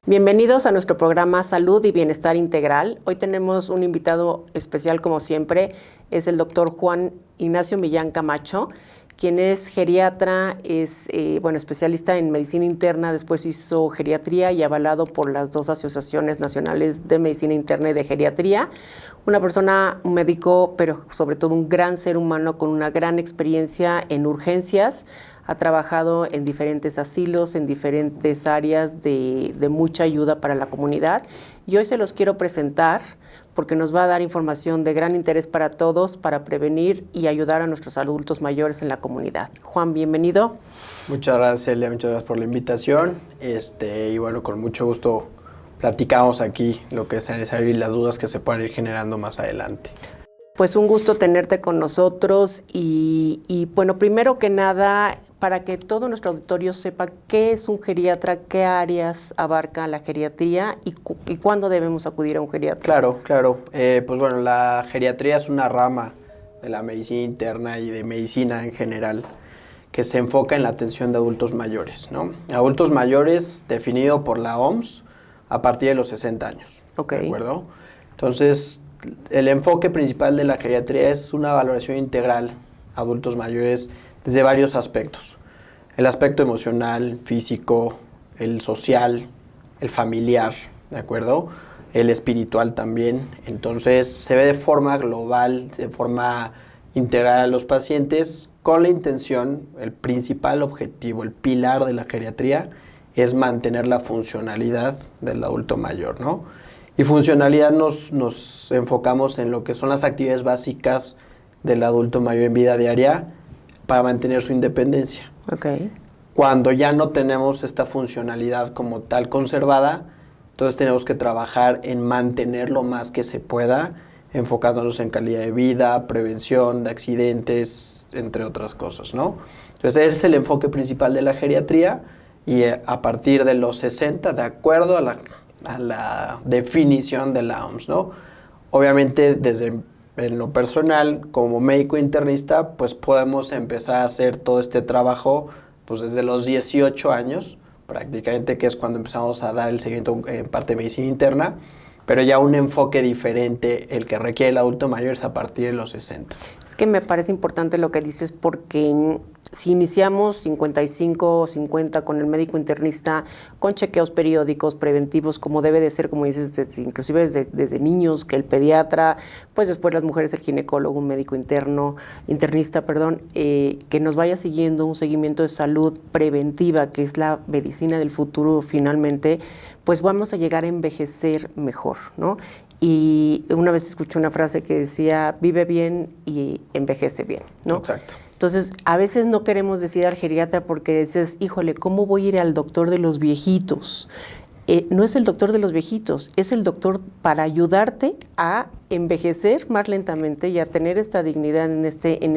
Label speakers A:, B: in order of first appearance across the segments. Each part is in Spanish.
A: Bienvenidos a nuestro programa Salud y Bienestar Integral. Hoy tenemos un invitado especial, como siempre, es el doctor Juan Ignacio Millán Camacho, quien es geriatra, es especialista en medicina interna, después hizo geriatría y avalado por las dos asociaciones nacionales de medicina interna y de geriatría. Una persona, un médico, pero sobre todo un gran ser humano con una gran experiencia en urgencias. Ha trabajado en diferentes asilos, en diferentes áreas de mucha ayuda para la comunidad. Y hoy se los quiero presentar porque nos va a dar información de gran interés para todos para prevenir y ayudar a nuestros adultos mayores en la comunidad. Juan, bienvenido.
B: Muchas gracias, Celia, muchas gracias por la invitación. Y bueno, con mucho gusto platicamos aquí lo que sea necesario y las dudas que se puedan ir generando más adelante.
A: Pues un gusto tenerte con nosotros y bueno, primero que nada, para que todo nuestro auditorio sepa qué es un geriatra, qué áreas abarca la geriatría y cuándo debemos acudir a un geriatra.
B: Claro. Pues bueno, la geriatría es una rama de la medicina interna y de medicina en general que se enfoca en la atención de adultos mayores, ¿no? Adultos mayores definido por la OMS a partir de los 60 años.
A: Ok.
B: ¿De acuerdo? Entonces, el enfoque principal de la geriatría es una valoración integral a adultos mayores desde varios aspectos. El aspecto emocional, físico, el social, el familiar, ¿de acuerdo? El espiritual también. Entonces, se ve de forma global, de forma integral a los pacientes con la intención, el principal objetivo, el pilar de la geriatría es mantener la funcionalidad del adulto mayor, ¿no? Y funcionalidad nos enfocamos en lo que son las actividades básicas del adulto mayor en vida diaria para mantener su independencia.
A: Okay.
B: Cuando ya no tenemos esta funcionalidad como tal conservada, entonces tenemos que trabajar en mantener lo más que se pueda, enfocándonos en calidad de vida, prevención de accidentes, entre otras cosas, ¿no? Entonces ese es el enfoque principal de la geriatría y a partir de los 60, de acuerdo a la definición de la OMS, ¿no? Obviamente, en lo personal, como médico internista, pues podemos empezar a hacer todo este trabajo pues desde los 18 años, prácticamente, que es cuando empezamos a dar el seguimiento en parte de medicina interna, pero ya un enfoque diferente, el que requiere el adulto mayor, es a partir de los 60.
A: Es que me parece importante lo que dices porque si iniciamos 55 o 50 con el médico internista, con chequeos periódicos, preventivos, como debe de ser, como dices, inclusive desde niños, que el pediatra, pues después las mujeres, el ginecólogo, un médico internista, que nos vaya siguiendo un seguimiento de salud preventiva, que es la medicina del futuro finalmente, pues vamos a llegar a envejecer mejor, ¿no? Y una vez escuché una frase que decía, vive bien y envejece bien, ¿no?
B: Exacto.
A: Entonces, a veces no queremos decir al geriatra porque dices, híjole, ¿cómo voy a ir al doctor de los viejitos? No es el doctor de los viejitos, es el doctor para ayudarte a envejecer más lentamente y a tener esta dignidad en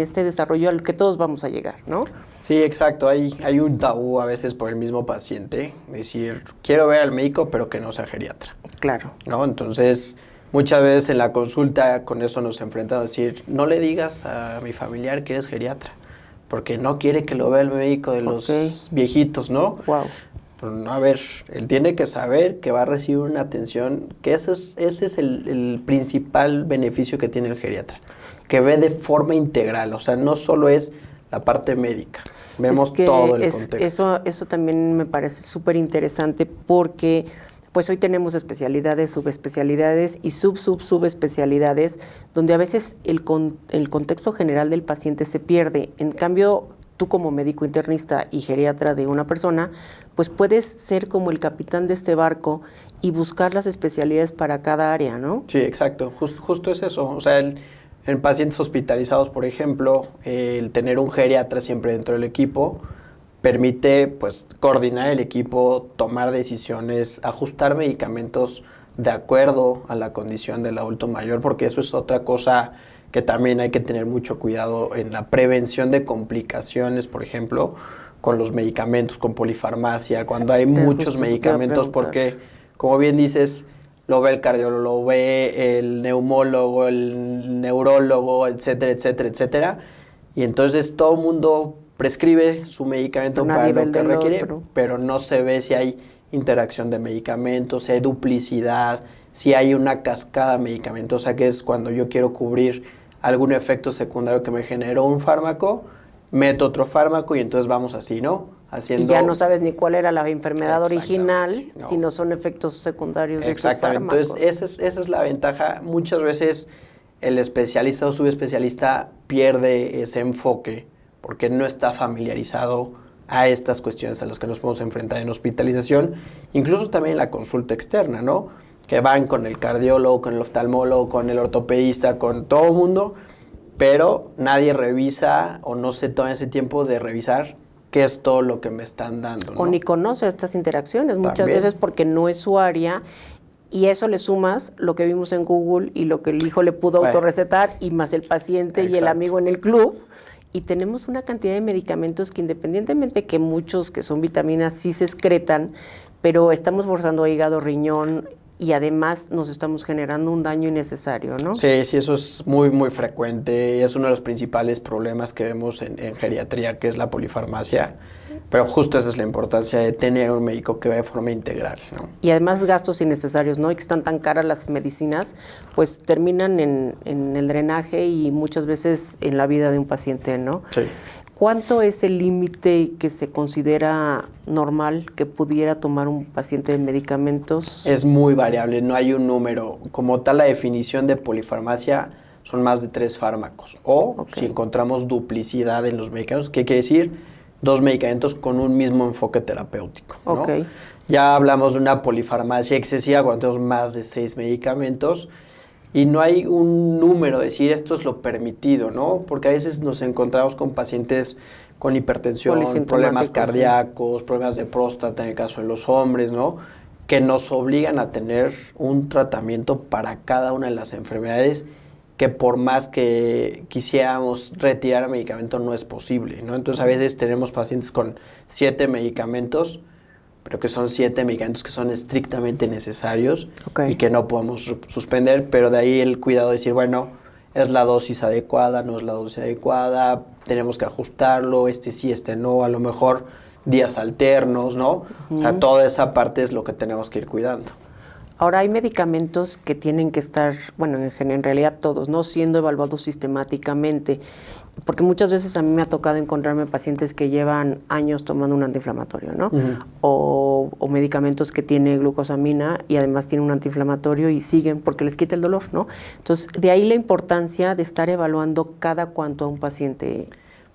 A: este desarrollo al que todos vamos a llegar, ¿no?
B: Sí, exacto. Hay un tabú a veces por el mismo paciente, decir, quiero ver al médico, pero que no sea geriatra.
A: Claro.
B: ¿No? Entonces, muchas veces en la consulta con eso nos enfrentamos a decir, no le digas a mi familiar que eres geriatra, porque no quiere que lo vea el médico de los viejitos, ¿no?
A: Wow.
B: Pero no, a ver, él tiene que saber que va a recibir una atención, que ese es el principal beneficio que tiene el geriatra, que ve de forma integral, o sea, no solo es la parte médica, vemos todo el contexto.
A: Eso también me parece súper interesante porque pues hoy tenemos especialidades, subespecialidades y subespecialidades, donde a veces el contexto general del paciente se pierde. En cambio, tú como médico internista y geriatra de una persona, pues puedes ser como el capitán de este barco y buscar las especialidades para cada área, ¿no?
B: Sí, exacto. Justo es eso. O sea, en pacientes hospitalizados, por ejemplo, el tener un geriatra siempre dentro del equipo permite pues coordinar el equipo, tomar decisiones, ajustar medicamentos de acuerdo a la condición del adulto mayor, porque eso es otra cosa que también hay que tener mucho cuidado en la prevención de complicaciones, por ejemplo, con los medicamentos, con polifarmacia, cuando hay muchos medicamentos, porque, como bien dices, lo ve el cardiólogo, lo ve el neumólogo, el neurólogo, etcétera, y entonces todo el mundo prescribe su medicamento para lo que requiere, pero no se ve si hay interacción de medicamentos, si hay duplicidad, si hay una cascada medicamentosa, que es cuando yo quiero cubrir algún efecto secundario que me generó un fármaco, meto otro fármaco y entonces vamos así, ¿no?
A: Y ya no sabes ni cuál era la enfermedad original,
B: no.
A: sino son efectos secundarios de estos fármacos.
B: Entonces esa es la ventaja. Muchas veces el especialista o subespecialista pierde ese enfoque porque no está familiarizado a estas cuestiones a las que nos podemos enfrentar en hospitalización, incluso también en la consulta externa, ¿no? Que van con el cardiólogo, con el oftalmólogo, con el ortopedista, con todo el mundo, pero nadie revisa o no se toma ese tiempo de revisar qué es todo lo que me están dando, ¿no?
A: O ni conoce estas interacciones, muchas veces porque no es su área, y eso le sumas lo que vimos en Google y lo que el hijo le pudo autorrecetar, y más el paciente y el amigo en el club. Y tenemos una cantidad de medicamentos que, independientemente que muchos que son vitaminas sí se excretan, pero estamos forzando hígado, riñón, y además nos estamos generando un daño innecesario, ¿no?
B: Sí, eso es muy, muy frecuente. Es uno de los principales problemas que vemos en geriatría, que es la polifarmacia. Pero justo esa es la importancia de tener un médico que vea de forma integral, ¿no?
A: Y además gastos innecesarios, ¿no? Y que están tan caras las medicinas, pues terminan en el drenaje y muchas veces en la vida de un paciente, ¿no?
B: Sí.
A: ¿Cuánto es el límite que se considera normal que pudiera tomar un paciente de medicamentos?
B: Es muy variable, no hay un número. Como tal, la definición de polifarmacia son más de 3 fármacos. O si encontramos duplicidad en los medicamentos, ¿qué quiere decir? 2 medicamentos con un mismo enfoque terapéutico, ¿no? Ya hablamos de una polifarmacia excesiva cuando tenemos más de 6 medicamentos. Y no hay un número, decir esto es lo permitido, ¿no? Porque a veces nos encontramos con pacientes con hipertensión, problemas cardíacos, problemas de próstata en el caso de los hombres, ¿no? Que nos obligan a tener un tratamiento para cada una de las enfermedades que por más que quisiéramos retirar el medicamento no es posible, ¿no? Entonces a veces tenemos pacientes con 7 medicamentos, pero que son 7 medicamentos que son estrictamente necesarios y que no podemos suspender, pero de ahí el cuidado de decir, bueno, es la dosis adecuada, no es la dosis adecuada, tenemos que ajustarlo, sí, no, a lo mejor días alternos, ¿no? O sea, toda esa parte es lo que tenemos que ir cuidando.
A: Ahora, hay medicamentos que tienen que estar, bueno, en realidad todos, ¿no? Siendo evaluados sistemáticamente, porque muchas veces a mí me ha tocado encontrarme pacientes que llevan años tomando un antiinflamatorio, ¿no? O medicamentos que tienen glucosamina y además tienen un antiinflamatorio y siguen porque les quita el dolor, ¿no? Entonces, de ahí la importancia de estar evaluando cada cuánto a un paciente.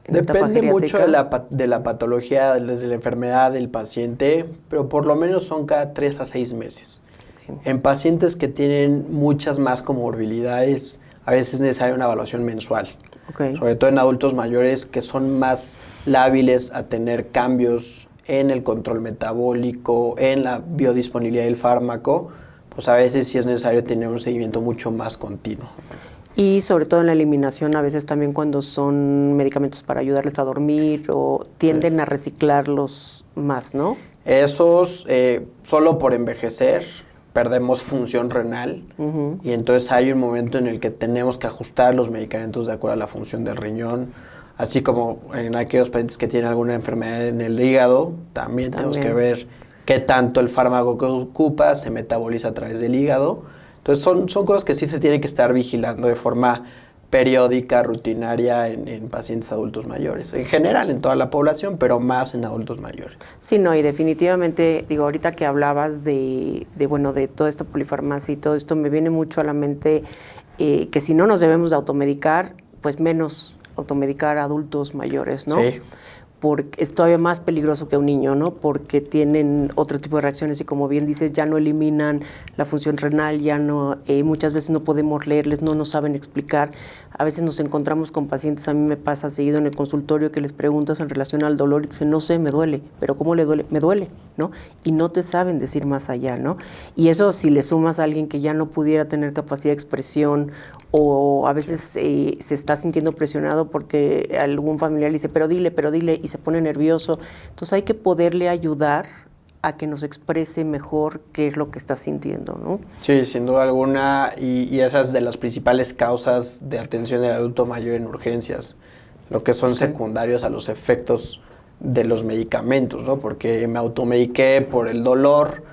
B: Depende mucho de la patología, desde la enfermedad del paciente, pero por lo menos son cada 3 a 6 meses. En pacientes que tienen muchas más comorbilidades, a veces es necesaria una evaluación mensual. Sobre todo en adultos mayores que son más lábiles a tener cambios en el control metabólico, en la biodisponibilidad del fármaco, pues a veces sí es necesario tener un seguimiento mucho más continuo.
A: Y sobre todo en la eliminación, a veces también cuando son medicamentos para ayudarles a dormir o tienden a reciclarlos más, ¿no?
B: Esos, solo por envejecer, perdemos función renal y entonces hay un momento en el que tenemos que ajustar los medicamentos de acuerdo a la función del riñón, así como en aquellos pacientes que tienen alguna enfermedad en el hígado, también tenemos que ver qué tanto el fármaco que ocupa se metaboliza a través del hígado. Entonces son cosas que sí se tienen que estar vigilando de forma periódica, rutinaria en pacientes adultos mayores. En general en toda la población, pero más en adultos mayores.
A: Sí, no, y definitivamente, digo, ahorita que hablabas de toda esta polifarmacia y todo esto, me viene mucho a la mente que si no nos debemos de automedicar, pues menos automedicar a adultos mayores, ¿no?
B: Sí.
A: Porque es todavía más peligroso que un niño, ¿no? Porque tienen otro tipo de reacciones y, como bien dices, ya no eliminan la función renal, ya no, muchas veces no podemos leerles, no nos saben explicar. A veces nos encontramos con pacientes, a mí me pasa seguido en el consultorio, que les preguntas en relación al dolor y dicen, no sé, me duele, pero ¿cómo le duele? Me duele, ¿no? Y no te saben decir más allá, ¿no? Y eso, si le sumas a alguien que ya no pudiera tener capacidad de expresión o a veces se está sintiendo presionado porque algún familiar le dice, pero dile, y se pone nervioso. Entonces hay que poderle ayudar a que nos exprese mejor qué es lo que está sintiendo, ¿no?
B: Sí, sin duda alguna, y esa es de las principales causas de atención del adulto mayor en urgencias, lo que son secundarios a los efectos de los medicamentos, ¿no? Porque me automediqué por el dolor,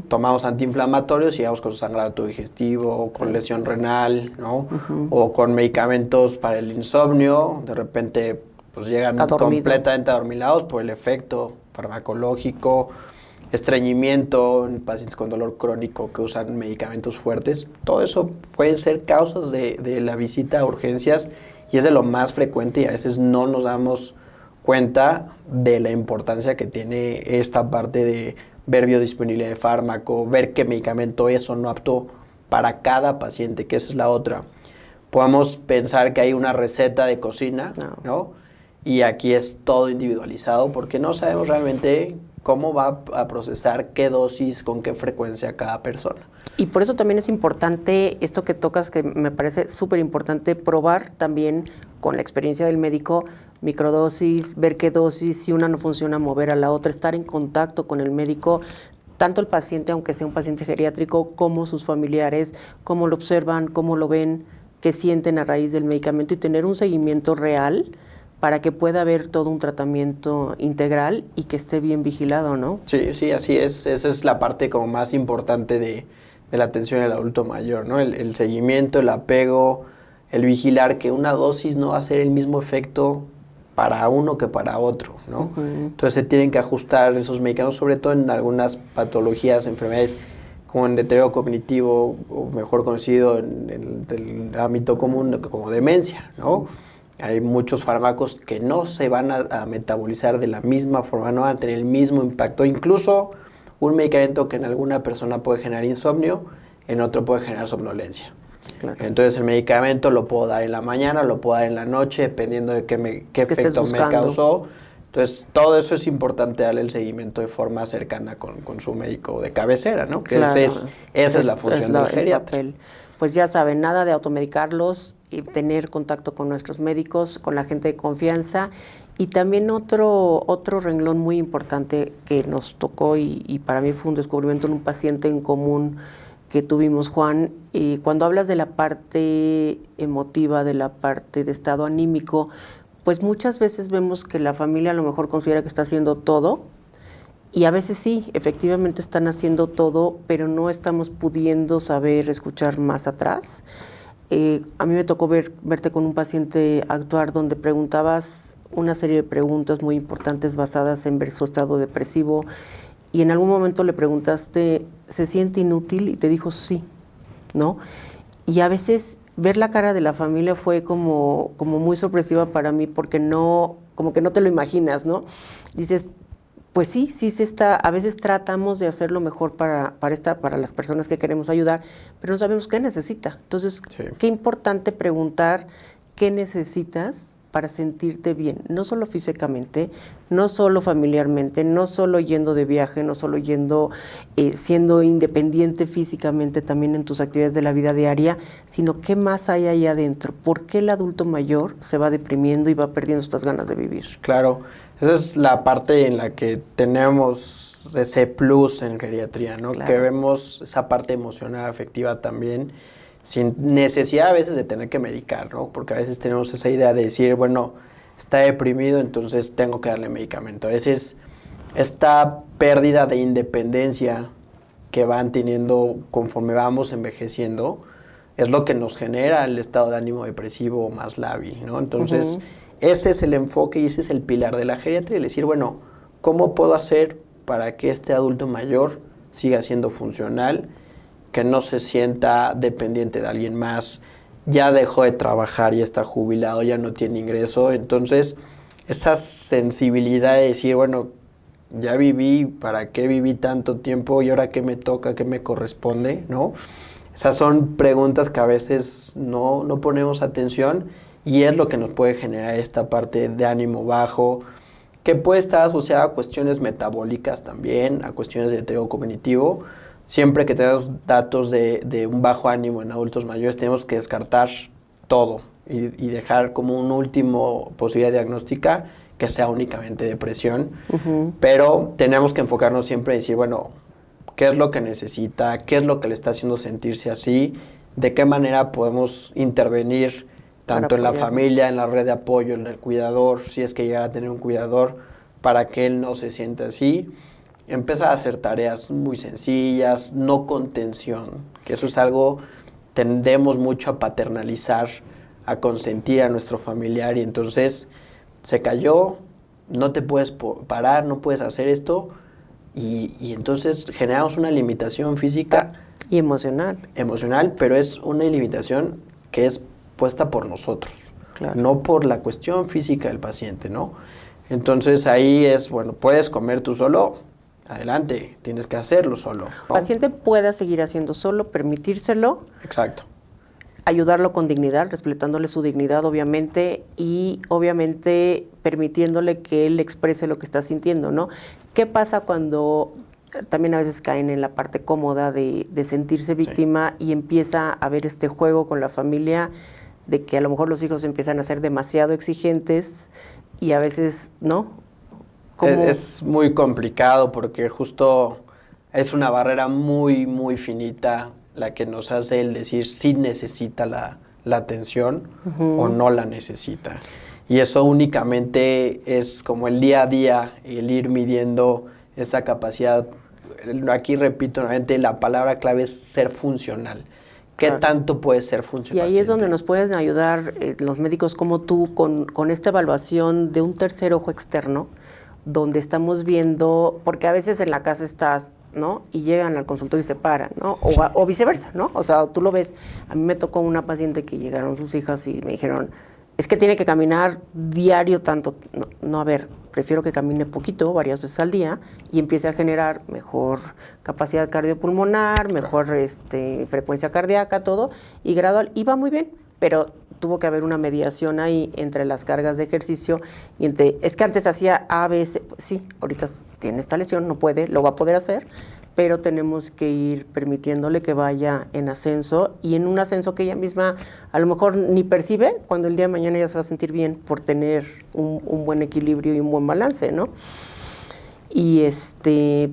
B: tomamos antiinflamatorios y llegamos con sangrado digestivo, o con lesión renal, ¿no? O con medicamentos para el insomnio, de repente pues llegan completamente adormilados por el efecto farmacológico, estreñimiento en pacientes con dolor crónico que usan medicamentos fuertes. Todo eso pueden ser causas de la visita a urgencias y es de lo más frecuente y a veces no nos damos cuenta de la importancia que tiene esta parte de ver biodisponibilidad de fármaco, ver qué medicamento es o no apto para cada paciente, que esa es la otra. Podemos pensar que hay una receta de cocina, ¿no? Y aquí es todo individualizado porque no sabemos realmente cómo va a procesar qué dosis, con qué frecuencia cada persona.
A: Y por eso también es importante esto que tocas, que me parece súper importante, probar también con la experiencia del médico, microdosis, ver qué dosis, si una no funciona, mover a la otra, estar en contacto con el médico, tanto el paciente, aunque sea un paciente geriátrico, como sus familiares, cómo lo observan, cómo lo ven, qué sienten a raíz del medicamento y tener un seguimiento real para que pueda haber todo un tratamiento integral y que esté bien vigilado, ¿no?
B: Sí, sí, así es. Esa es la parte como más importante de la atención al adulto mayor, ¿no? El seguimiento, el apego, el vigilar que una dosis no va a hacer el mismo efecto para uno que para otro, ¿no? Entonces se tienen que ajustar esos medicamentos, sobre todo en algunas patologías, enfermedades como en deterioro cognitivo, o mejor conocido en el ámbito común como demencia, ¿no? Hay muchos fármacos que no se van a metabolizar de la misma forma, no van a tener el mismo impacto. Incluso un medicamento que en alguna persona puede generar insomnio, en otro puede generar somnolencia. Claro. Entonces el medicamento lo puedo dar en la mañana, lo puedo dar en la noche, dependiendo de qué efecto me causó. Entonces todo eso es importante darle el seguimiento de forma cercana con su médico de cabecera, ¿no? Que claro. esa es la función del geriatra.
A: Pues ya saben, nada de automedicarlos, y tener contacto con nuestros médicos, con la gente de confianza. Y también otro renglón muy importante que nos tocó y para mí fue un descubrimiento en un paciente en común que tuvimos, Juan, cuando hablas de la parte emotiva, de la parte de estado anímico, pues muchas veces vemos que la familia a lo mejor considera que está haciendo todo, y a veces sí, efectivamente están haciendo todo, pero no estamos pudiendo saber escuchar más atrás. A mí me tocó verte con un paciente actuar donde preguntabas una serie de preguntas muy importantes basadas en ver su estado depresivo, y en algún momento le preguntaste, ¿se siente inútil? Y te dijo sí, ¿no? Y a veces ver la cara de la familia fue como muy sorpresiva para mí, porque como que no te lo imaginas, ¿no? Dices, pues sí se está, a veces tratamos de hacer lo mejor para las personas que queremos ayudar, pero no sabemos qué necesita. Entonces, sí. Qué importante preguntar qué necesitas para sentirte bien, no solo físicamente, no solo familiarmente, no solo yendo de viaje, no solo siendo independiente físicamente también en tus actividades de la vida diaria, sino qué más hay ahí adentro. ¿Por qué el adulto mayor se va deprimiendo y va perdiendo estas ganas de vivir?
B: Claro, esa es la parte en la que tenemos ese plus en geriatría, ¿no? Claro. Que vemos esa parte emocional, afectiva también, sin necesidad a veces de tener que medicar, ¿no? Porque a veces tenemos esa idea de decir, bueno, está deprimido, entonces tengo que darle medicamento. A veces esta pérdida de independencia que van teniendo conforme vamos envejeciendo es lo que nos genera el estado de ánimo depresivo más lábil, ¿no? Entonces, ese es el enfoque y ese es el pilar de la geriatría, el decir, bueno, ¿cómo puedo hacer para que este adulto mayor siga siendo funcional, que no se sienta dependiente de alguien más, ya dejó de trabajar, ya está jubilado, ya no tiene ingreso? Entonces, esa sensibilidad de decir, bueno, ya viví, ¿para qué viví tanto tiempo? ¿Y ahora qué me toca, qué me corresponde? ¿No? Esas son preguntas que a veces no ponemos atención y es lo que nos puede generar esta parte de ánimo bajo, que puede estar asociada a cuestiones metabólicas también, a cuestiones de deterioro cognitivo. Siempre que tenemos datos de un bajo ánimo en adultos mayores, tenemos que descartar todo y dejar como una última posibilidad diagnóstica que sea únicamente depresión. Pero tenemos que enfocarnos siempre en decir, bueno, ¿qué es lo que necesita? ¿Qué es lo que le está haciendo sentirse así? ¿De qué manera podemos intervenir tanto en la familia, en la red de apoyo, en el cuidador, si es que llegara a tener un cuidador, para que él no se sienta así. Empezar a hacer tareas muy sencillas, no con tensión, que eso es algo, tendemos mucho a paternalizar, a consentir a nuestro familiar y entonces se cayó, no te puedes parar, no puedes hacer esto y entonces generamos una limitación física
A: y emocional.
B: Emocional, pero es una limitación que es puesta por nosotros,
A: claro.
B: No por la cuestión física del paciente, ¿no? Entonces ahí es, bueno, puedes comer tú solo, adelante, tienes que hacerlo solo, ¿no?
A: El paciente pueda seguir haciendo solo, permitírselo.
B: Exacto.
A: Ayudarlo con dignidad, respetándole su dignidad, obviamente, y obviamente permitiéndole que él exprese lo que está sintiendo, ¿no? ¿Qué pasa cuando también a veces caen en la parte cómoda de sentirse víctima y empieza a haber este juego con la familia de que a lo mejor los hijos empiezan a ser demasiado exigentes y a veces, ¿no?
B: Es muy complicado porque justo es una barrera muy, muy finita la que nos hace el decir si necesita la atención o no la necesita. Y eso únicamente es como el día a día, el ir midiendo esa capacidad. Aquí repito nuevamente, la palabra clave es ser funcional. ¿Qué tanto puede ser funcional?
A: Y ahí es donde nos pueden ayudar los médicos como tú con esta evaluación de un tercer ojo externo, donde estamos viendo, porque a veces en la casa estás, ¿no? Y llegan al consultorio y se paran, ¿no? O viceversa, ¿no? O sea, tú lo ves. A mí me tocó una paciente que llegaron sus hijas y me dijeron, es que tiene que caminar diario tanto. No, a ver, prefiero que camine poquito, varias veces al día, y empiece a generar mejor capacidad cardiopulmonar, mejor frecuencia cardíaca, todo, y gradual. Iba muy bien, pero tuvo que haber una mediación ahí entre las cargas de ejercicio y es que antes hacía A, B, C, sí, ahorita tiene esta lesión, no puede, lo va a poder hacer, pero tenemos que ir permitiéndole que vaya en ascenso y en un ascenso que ella misma a lo mejor ni percibe, cuando el día de mañana ella se va a sentir bien por tener un buen equilibrio y un buen balance, ¿no? Y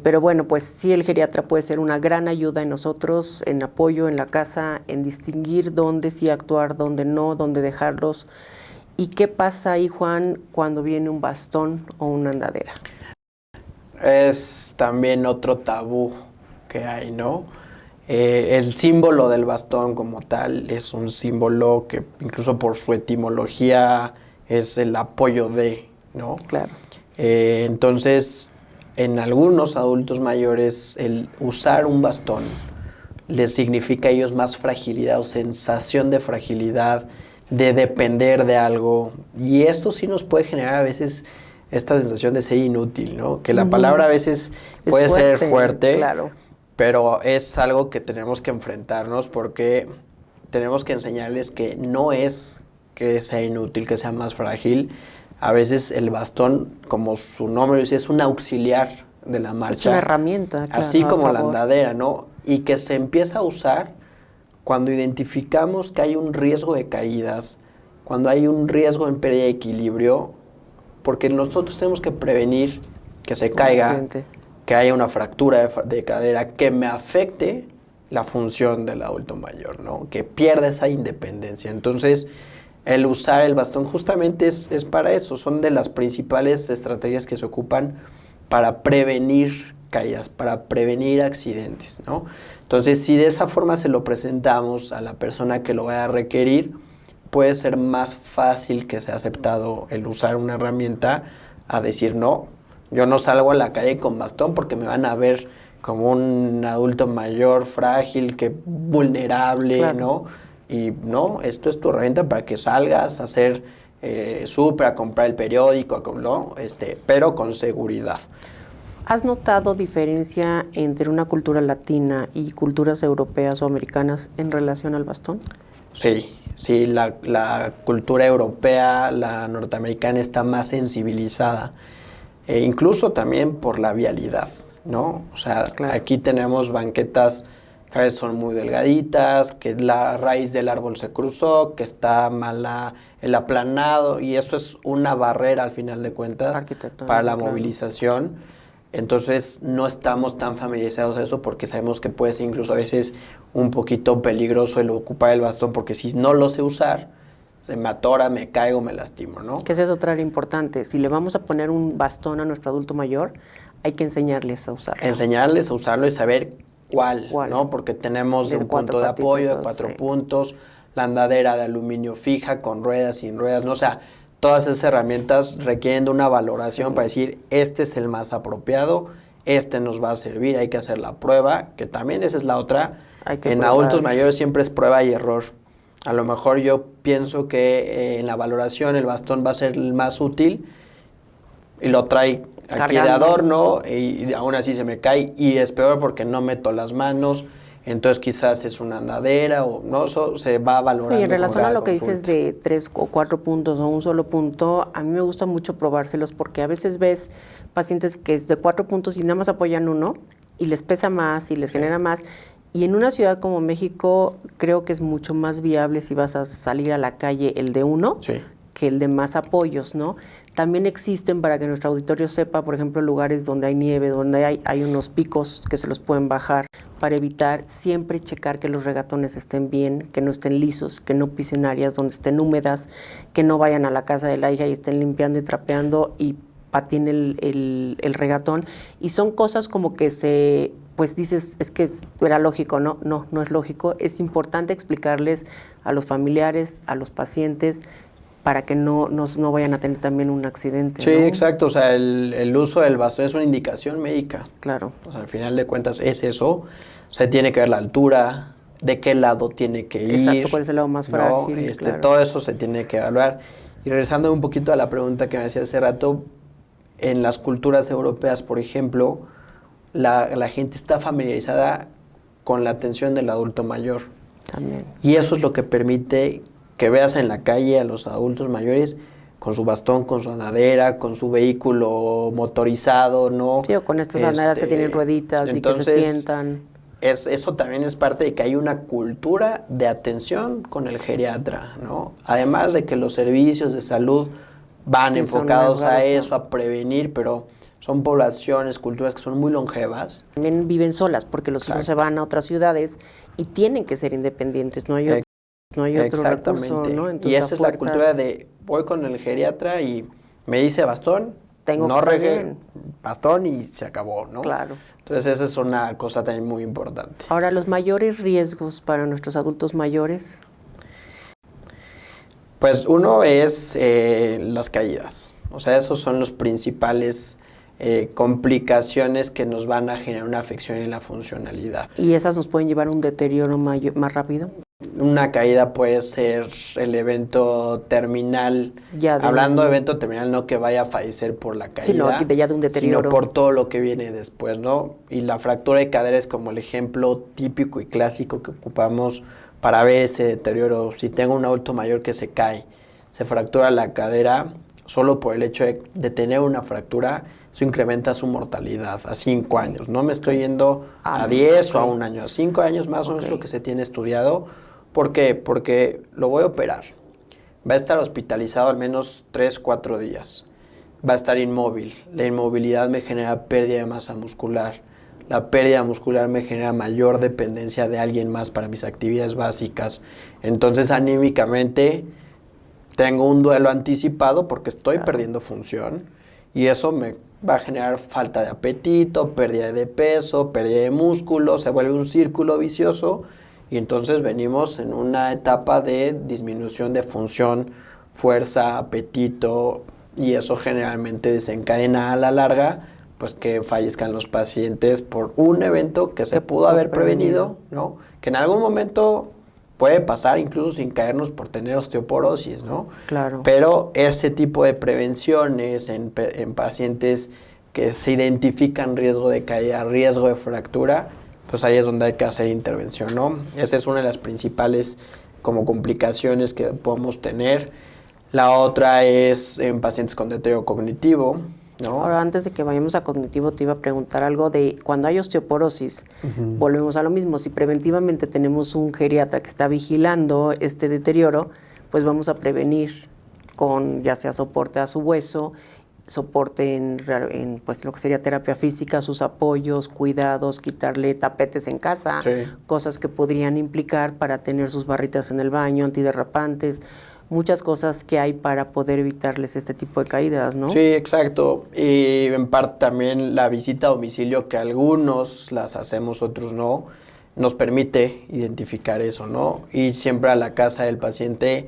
A: pero bueno, pues sí, el geriatra puede ser una gran ayuda en nosotros, en apoyo en la casa, en distinguir dónde sí actuar, dónde no, dónde dejarlos. ¿Y qué pasa ahí, Juan, cuando viene un bastón o una andadera?
B: Es también otro tabú que hay, ¿no? El símbolo del bastón como tal es un símbolo que incluso por su etimología es el apoyo de, ¿no?
A: Claro.
B: Entonces, en algunos adultos mayores, el usar un bastón les significa a ellos más fragilidad o sensación de fragilidad, de depender de algo. Y esto sí nos puede generar a veces esta sensación de ser inútil, ¿no? Que la palabra a veces puede ser fuerte,
A: claro,
B: pero es algo que tenemos que enfrentarnos porque tenemos que enseñarles que no es que sea inútil, que sea más frágil. A veces el bastón, como su nombre dice, es un auxiliar de la marcha.
A: Es una herramienta, claro,
B: así como la andadera, ¿no? Y que se empieza a usar cuando identificamos que hay un riesgo de caídas, cuando hay un riesgo en pérdida de equilibrio, porque nosotros tenemos que prevenir que se caiga, que haya una fractura de cadera, que me afecte la función del adulto mayor, ¿no? Que pierda esa independencia. Entonces, el usar el bastón justamente es para eso, son de las principales estrategias que se ocupan para prevenir caídas, para prevenir accidentes, ¿no? Entonces, si de esa forma se lo presentamos a la persona que lo vaya a requerir, puede ser más fácil que sea aceptado el usar una herramienta a decir, no, yo no salgo a la calle con bastón porque me van a ver como un adulto mayor, frágil, que vulnerable, claro, ¿no? Y no, esto es tu herramienta para que salgas a hacer súper, a comprar el periódico, ¿no? Pero con seguridad.
A: ¿Has notado diferencia entre una cultura latina y culturas europeas o americanas en relación al bastón?
B: Sí, la cultura europea, la norteamericana está más sensibilizada, incluso también por la vialidad, ¿no? O sea, claro, aquí tenemos banquetas que a veces son muy delgaditas, que la raíz del árbol se cruzó, que está mal el aplanado, y eso es una barrera al final de cuentas para la movilización. Entonces no estamos tan familiarizados a eso porque sabemos que puede ser incluso a veces un poquito peligroso el ocupar el bastón, porque si no lo sé usar, se me atora, me caigo, me lastimo, ¿no?
A: Que esa es otra área importante. Si le vamos a poner un bastón a nuestro adulto mayor, hay que enseñarles a usarlo.
B: Enseñarles a usarlo y saber cuál,
A: ¿Cuál?
B: ¿no? Porque tenemos
A: De
B: un
A: cuatro
B: punto de
A: patitas,
B: apoyo, de 4
A: sí.
B: puntos, la andadera de aluminio fija, con ruedas, sin ruedas, ¿no? O sea, todas esas herramientas requieren de una valoración
A: Sí.
B: para decir, este es el más apropiado, este nos va a servir, hay que hacer la prueba, que también esa es la otra.
A: Hay que
B: En
A: probar.
B: adultos mayores siempre es prueba y error. A lo mejor yo pienso que en la valoración el bastón va a ser el más útil y lo trae aquí de
A: Cargando.
B: adorno y aún así se me cae y es peor porque no meto las manos, entonces quizás es una andadera o no, eso se va valorando.
A: Y en
B: con
A: relación a
B: cada
A: lo que dices
B: consulta.
A: de 3 o 4 puntos o un solo punto, a mí me gusta mucho probárselos porque a veces ves pacientes que es de 4 puntos y nada más apoyan uno y les pesa más y les genera más. Y en una ciudad como México creo que es mucho más viable si vas a salir a la calle el de uno
B: Sí.
A: que el de más apoyos, ¿no? También existen, para que nuestro auditorio sepa, por ejemplo, lugares donde hay nieve, donde hay unos picos que se los pueden bajar para evitar siempre checar que los regatones estén bien, que no estén lisos, que no pisen áreas donde estén húmedas, que no vayan a la casa de la hija y estén limpiando y trapeando y patine el regatón. Y son cosas como que pues dices, es que era lógico, no es lógico. Es importante explicarles a los familiares, a los pacientes, para que no vayan a tener también un accidente.
B: Sí,
A: ¿no?
B: exacto, o sea, el uso del bastón es una indicación médica.
A: Claro.
B: O sea, al final de cuentas es eso, o sea, tiene que ver la altura, de qué lado tiene que ir.
A: Exacto, cuál es el lado más
B: ¿no?
A: frágil, claro.
B: Todo eso se tiene que evaluar. Y regresando un poquito a la pregunta que me hacía hace rato, en las culturas europeas, por ejemplo, la gente está familiarizada con la atención del adulto mayor.
A: También.
B: Y eso es lo que permite que veas en la calle a los adultos mayores con su bastón, con su andadera, con su vehículo motorizado, ¿no?
A: Sí, o con estas andaderas que tienen rueditas y que se sientan.
B: Eso también es parte de que hay una cultura de atención con el geriatra, ¿no? Además de que los servicios de salud van
A: Sí,
B: enfocados a
A: eso.
B: eso, a prevenir, pero son poblaciones, culturas que son muy longevas.
A: También viven solas porque los hijos se van a otras ciudades y tienen que ser independientes, no hay otro recurso, ¿no?
B: Entonces, y esa es la cultura de voy con el geriatra y me dice bastón,
A: tengo
B: no
A: que estar
B: regué,
A: bien.
B: bastón y se acabó, ¿no?
A: Claro.
B: Entonces esa es una cosa también muy importante.
A: Ahora, los mayores riesgos para nuestros adultos mayores.
B: Pues uno es las caídas, o sea, esos son los principales complicaciones que nos van a generar una afección en la funcionalidad.
A: ¿Y esas nos pueden llevar a un deterioro más rápido?
B: Una caída puede ser el evento terminal. Hablando de evento terminal, no que vaya a fallecer por la caída,
A: sino ya de un deterioro,
B: sino por todo lo que viene después, ¿no? Y la fractura de cadera es como el ejemplo típico y clásico que ocupamos para ver ese deterioro. Si tengo un adulto mayor que se cae, se fractura la cadera, solo por el hecho de tener una fractura, eso incrementa su mortalidad a 5 años. No me estoy yendo a 10 o a un año, a 5 años más o menos lo que se tiene estudiado. ¿Por qué? Porque lo voy a operar. Va a estar hospitalizado al menos 3, 4 días. Va a estar inmóvil. La inmovilidad me genera pérdida de masa muscular. La pérdida muscular me genera mayor dependencia de alguien más para mis actividades básicas. Entonces, anímicamente, tengo un duelo anticipado porque estoy perdiendo función. Y eso me va a generar falta de apetito, pérdida de peso, pérdida de músculo. Se vuelve un círculo vicioso. Y entonces venimos en una etapa de disminución de función, fuerza, apetito, y eso generalmente desencadena a la larga, pues que fallezcan los pacientes por un evento que se pudo haber prevenido, ¿no? Que en algún momento puede pasar incluso sin caernos por tener osteoporosis, ¿no?
A: Claro.
B: Pero ese tipo de prevenciones en pacientes que se identifican riesgo de caída, riesgo de fractura, pues ahí es donde hay que hacer intervención, ¿no? Esa es una de las principales como complicaciones que podemos tener. La otra es en pacientes con deterioro cognitivo, ¿no?
A: Ahora, antes de que vayamos a cognitivo, te iba a preguntar algo de cuando hay osteoporosis. Volvemos a lo mismo. Si preventivamente tenemos un geriatra que está vigilando este deterioro, pues vamos a prevenir con ya sea soporte a su hueso, soporte en pues lo que sería terapia física, sus apoyos, cuidados, quitarle tapetes en casa, cosas que podrían implicar para tener sus barritas en el baño, antiderrapantes, muchas cosas que hay para poder evitarles este tipo de caídas, ¿no?
B: Sí, exacto. Y en parte también la visita a domicilio, que algunos las hacemos, otros no, nos permite identificar eso, ¿no? Ir siempre a la casa del paciente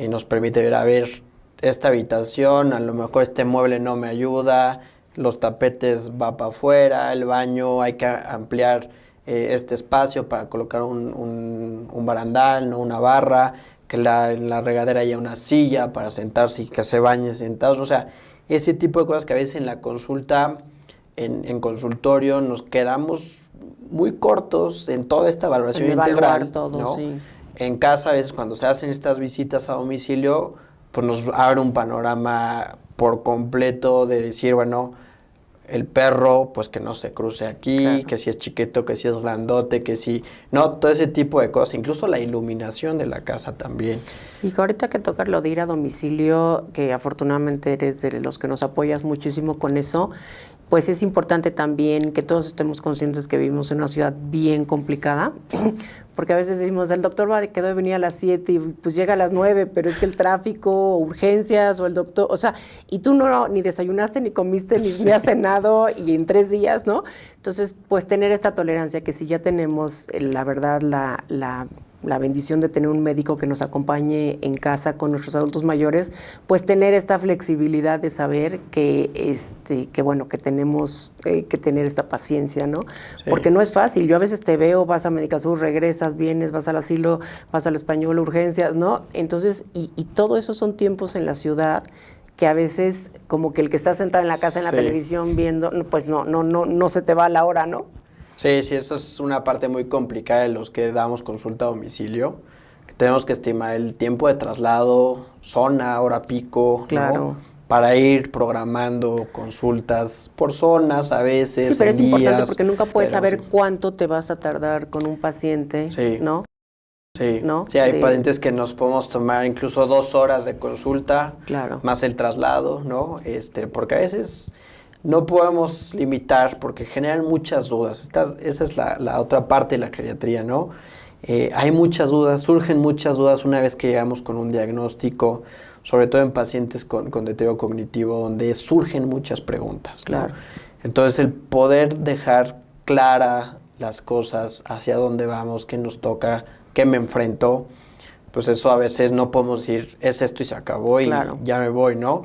B: nos permite ver, a ver, esta habitación, a lo mejor este mueble no me ayuda, los tapetes va para afuera, el baño hay que ampliar este espacio para colocar un barandal, ¿no? Una barra, que en la regadera haya una silla para sentarse y que se bañe sentados, o sea, ese tipo de cosas que a veces en la consulta, en consultorio, nos quedamos muy cortos en toda esta valoración integral,
A: todo,
B: ¿no?
A: Sí.
B: En casa, a veces cuando se hacen estas visitas a domicilio, pues nos abre un panorama por completo de decir, bueno, el perro, pues que no se cruce aquí,
A: Claro.
B: que si es chiquito, que si es grandote, que si... No, todo ese tipo de cosas, incluso la iluminación de la casa también.
A: Y que ahorita que tocar lo de ir a domicilio, que afortunadamente eres de los que nos apoyas muchísimo con eso, pues es importante también que todos estemos conscientes que vivimos en una ciudad bien complicada, porque a veces decimos, el doctor quedó de venir a las 7 y pues llega a las 9, pero es que el tráfico, urgencias o el doctor, o sea, y tú no ni desayunaste, ni comiste, ni has cenado y en 3 días, ¿no? Entonces, pues tener esta tolerancia que si ya tenemos, la verdad, la bendición de tener un médico que nos acompañe en casa con nuestros adultos mayores, pues tener esta flexibilidad de saber que bueno, que tenemos que tener esta paciencia, ¿no? Sí. Porque no es fácil. Yo a veces te veo, vas a Medicasur, regresas, vienes, vas al asilo, vas al español, urgencias, ¿no? Entonces, y todo eso son tiempos en la ciudad que a veces como que el que está sentado en la casa en la televisión viendo, pues no se te va a la hora, ¿no?
B: Sí, eso es una parte muy complicada de los que damos consulta a domicilio. Que tenemos que estimar el tiempo de traslado, zona, hora pico,
A: claro,
B: ¿no? Para ir programando consultas por zonas a veces.
A: Sí, pero es
B: días,
A: importante porque nunca puedes saber cuánto te vas a tardar con un paciente, ¿no?
B: Sí,
A: ¿no?
B: Sí, hay pacientes que nos podemos tomar incluso 2 horas de consulta,
A: claro,
B: más el traslado, ¿no? Porque a veces no podemos limitar porque generan muchas dudas. Esa es la otra parte de la geriatría, ¿no? Hay muchas dudas, surgen muchas dudas una vez que llegamos con un diagnóstico, sobre todo en pacientes con deterioro cognitivo, donde surgen muchas preguntas, ¿no?
A: Claro.
B: Entonces, el poder dejar clara las cosas, hacia dónde vamos, qué nos toca, qué me enfrento, pues eso a veces no podemos decir, es esto y se acabó y ya me voy, ¿no?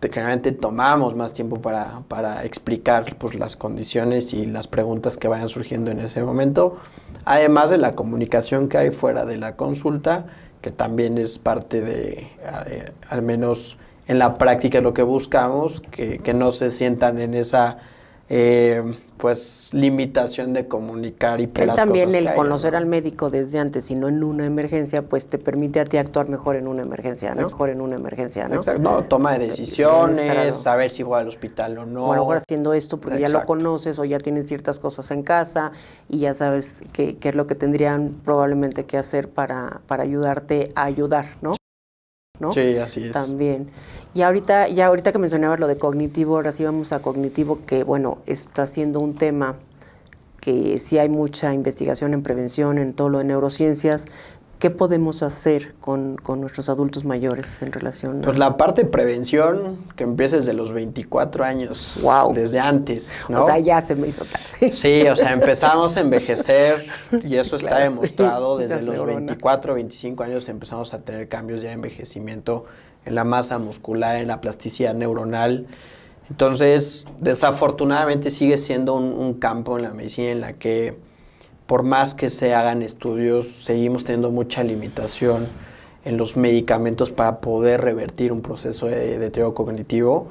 B: Generalmente tomamos más tiempo para explicar pues, las condiciones y las preguntas que vayan surgiendo en ese momento, además de la comunicación que hay fuera de la consulta, que también es parte de, al menos en la práctica, lo que buscamos, que no se sientan en esa pues limitación de comunicar y
A: que
B: las
A: también
B: cosas
A: el
B: que
A: conocer
B: ¿no?
A: al médico desde antes y no en una emergencia, pues te permite a ti actuar mejor en una emergencia, ¿no? Mejor en una emergencia, ¿no?
B: Exacto, no, toma de decisiones, saber si voy al hospital o no.
A: O a lo mejor haciendo esto porque ya lo conoces o ya tienes ciertas cosas en casa y ya sabes qué es lo que tendrían probablemente que hacer para ayudarte a ayudar, ¿no? ¿No?
B: Sí, así es.
A: También. Y ahorita que mencionabas lo de cognitivo, ahora sí vamos a cognitivo, que bueno, está siendo un tema que sí hay mucha investigación en prevención, en todo lo de neurociencias. ¿Qué podemos hacer con nuestros adultos mayores en relación a...?
B: Pues la parte de prevención, que empieza desde los 24 años.
A: Wow.
B: Desde antes, ¿no?
A: O sea, ya se me hizo tarde.
B: Sí, o sea, empezamos a envejecer y eso está demostrado. Desde los 24, 25 años empezamos a tener cambios ya de envejecimiento en la masa muscular, en la plasticidad neuronal. Entonces, desafortunadamente sigue siendo un campo en la medicina en la que por más que se hagan estudios, seguimos teniendo mucha limitación en los medicamentos para poder revertir un proceso de deterioro cognitivo.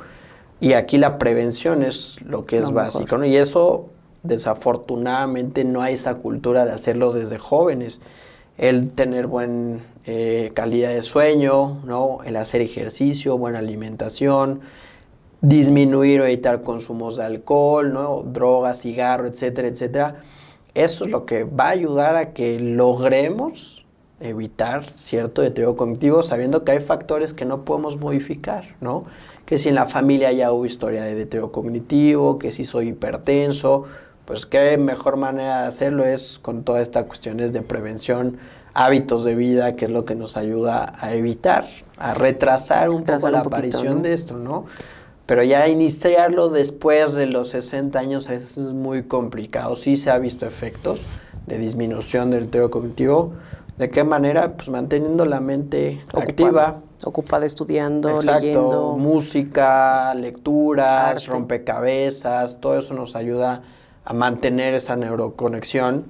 B: Y aquí la prevención es lo que es básico, ¿no? Y eso, desafortunadamente, no hay esa cultura de hacerlo desde jóvenes. El tener buena calidad de sueño, ¿no? El hacer ejercicio, buena alimentación, disminuir o evitar consumos de alcohol, ¿no? Drogas, cigarro, etcétera, etcétera. Eso es lo que va a ayudar a que logremos evitar cierto deterioro cognitivo, sabiendo que hay factores que no podemos modificar, ¿no? Que si en la familia ya hubo historia de deterioro cognitivo, que si soy hipertenso, pues qué mejor manera de hacerlo es con todas estas cuestiones de prevención hábitos de vida, que es lo que nos ayuda a evitar, a retrasar un poco la aparición, ¿no?, de esto, ¿no? Pero ya iniciarlo después de los 60 años a veces es muy complicado. Sí se ha visto efectos de disminución del deterioro cognitivo. ¿De qué manera? Pues manteniendo la mente activa.
A: Ocupada estudiando,
B: exacto,
A: leyendo.
B: Música, lecturas,
A: arte,
B: rompecabezas, todo eso nos ayuda a mantener esa neuroconexión,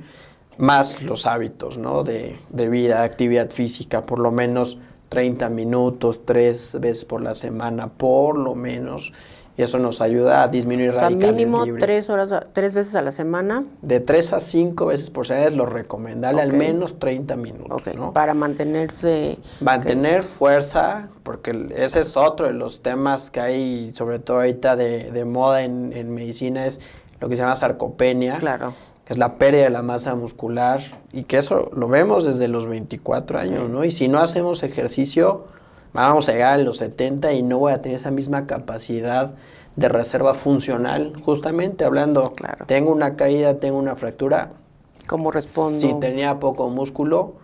B: más los hábitos, ¿no?, de vida, actividad física, por lo menos 30 minutos, 3 veces por la semana, por lo menos, y eso nos ayuda a disminuir radicales
A: mínimo
B: libres.
A: 3 veces a la semana.
B: De 3 a 5 veces por semana es lo recomendable, al menos 30 minutos, ¿no?
A: Para mantenerse...
B: Mantener fuerza, porque ese es otro de los temas que hay, sobre todo ahorita de moda en medicina, es lo que se llama sarcopenia.
A: Claro.
B: Que es la pérdida de la masa muscular, y que eso lo vemos desde los 24 años, ¿no? Y si no hacemos ejercicio, vamos a llegar a los 70 y no voy a tener esa misma capacidad de reserva funcional, justamente hablando.
A: Claro.
B: Tengo una caída, tengo una fractura.
A: ¿Cómo respondo?
B: Si tenía poco músculo,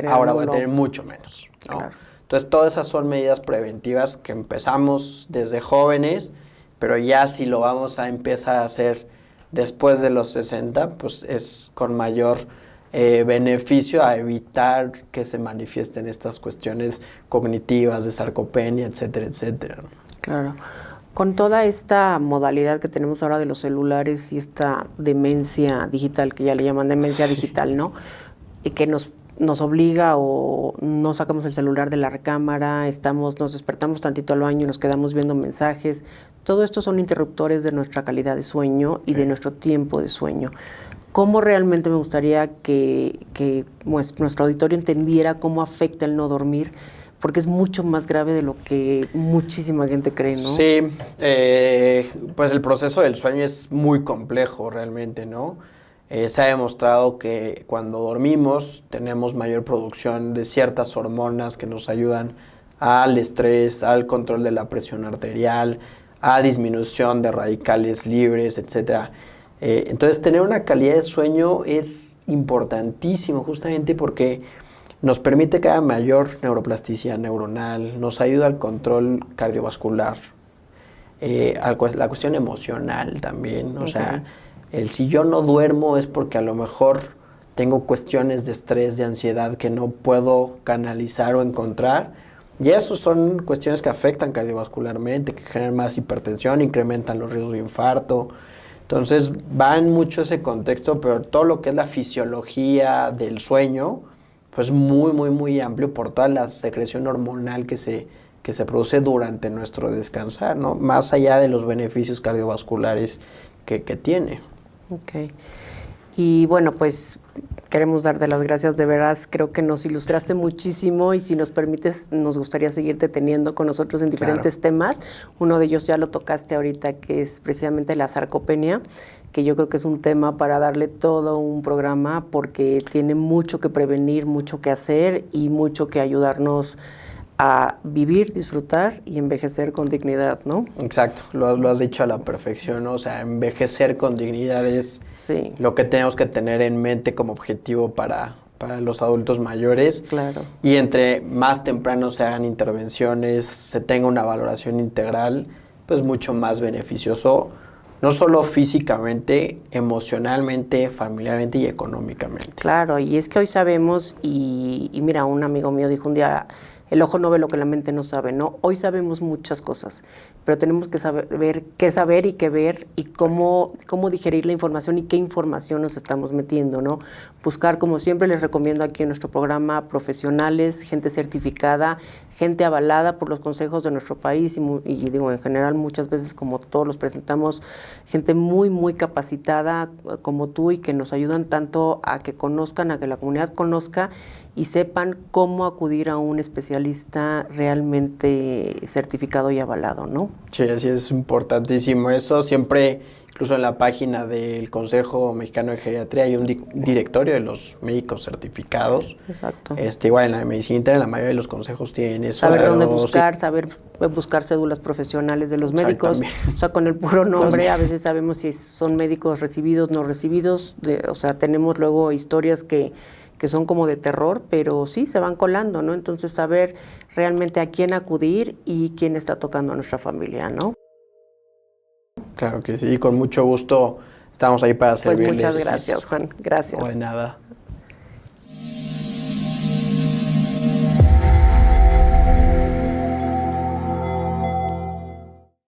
A: ahora
B: voy a tener mucho menos, ¿no? Claro. Entonces, todas esas son medidas preventivas que empezamos desde jóvenes, pero ya si lo vamos a empezar a hacer después de los 60, pues es con mayor beneficio a evitar que se manifiesten estas cuestiones cognitivas de sarcopenia, etcétera, etcétera.
A: Claro. Con toda esta modalidad que tenemos ahora de los celulares y esta demencia digital, que ya le llaman demencia digital, ¿no? Y que nos obliga, o no sacamos el celular de la recámara, nos despertamos tantito al baño y nos quedamos viendo mensajes. Todo esto son interruptores de nuestra calidad de sueño y de nuestro tiempo de sueño. ¿Cómo realmente me gustaría que nuestro auditorio entendiera cómo afecta el no dormir? Porque es mucho más grave de lo que muchísima gente cree, ¿no?
B: Sí, pues el proceso del sueño es muy complejo realmente, ¿no? Se ha demostrado que cuando dormimos tenemos mayor producción de ciertas hormonas que nos ayudan al estrés, al control de la presión arterial, a disminución de radicales libres, etcétera. Entonces, tener una calidad de sueño es importantísimo, justamente porque nos permite que haya mayor neuroplasticidad neuronal, nos ayuda al control cardiovascular, la cuestión emocional también. O sea, si yo no duermo es porque a lo mejor tengo cuestiones de estrés, de ansiedad que no puedo canalizar o encontrar. Y eso son cuestiones que afectan cardiovascularmente, que generan más hipertensión, incrementan los riesgos de infarto. Entonces, va en mucho ese contexto, pero todo lo que es la fisiología del sueño, pues muy, muy, muy amplio por toda la secreción hormonal que se produce durante nuestro descansar, ¿no? Más allá de los beneficios cardiovasculares que tiene.
A: Ok. Y bueno, pues queremos darte las gracias, de veras, creo que nos ilustraste muchísimo, y si nos permites, nos gustaría seguirte teniendo con nosotros en diferentes temas. Uno de ellos ya lo tocaste ahorita, que es precisamente la sarcopenia, que yo creo que es un tema para darle todo un programa, porque tiene mucho que prevenir, mucho que hacer y mucho que ayudarnos a vivir, disfrutar y envejecer con dignidad, ¿no?
B: Exacto, lo has dicho a la perfección, ¿no? O sea, envejecer con dignidad es lo que tenemos que tener en mente como objetivo para los adultos mayores.
A: Claro.
B: Y entre más temprano se hagan intervenciones, se tenga una valoración integral, pues mucho más beneficioso, no solo físicamente, emocionalmente, familiarmente y económicamente.
A: Claro, y es que hoy sabemos, y mira, un amigo mío dijo un día: el ojo no ve lo que la mente no sabe, ¿no? Hoy sabemos muchas cosas, pero tenemos que saber y qué ver, y cómo digerir la información y qué información nos estamos metiendo, ¿no? Buscar, como siempre les recomiendo aquí en nuestro programa, profesionales, gente certificada, gente avalada por los consejos de nuestro país, y digo, en general, muchas veces, como todos los presentamos, gente muy, muy capacitada como tú, y que nos ayudan tanto a que conozcan, a que la comunidad conozca y sepan cómo acudir a un especialista realmente certificado y avalado, ¿no?
B: Sí, así es, importantísimo eso. Siempre, incluso en la página del Consejo Mexicano de Geriatría, hay un directorio de los médicos certificados.
A: Exacto.
B: Igual en la medicina interna, la mayoría de los consejos tienen eso.
A: Saber dónde buscar, saber buscar cédulas profesionales de los médicos. O sea, con el puro nombre a veces sabemos si son médicos recibidos, no recibidos. O sea, tenemos luego historias que que son como de terror, pero sí se van colando, ¿no? Entonces, saber realmente a quién acudir y quién está tocando a nuestra familia, ¿no?
B: Claro que sí, y con mucho gusto estamos ahí para
A: Pues
B: servirles.
A: muchas gracias, Juan. Gracias.
B: No de nada.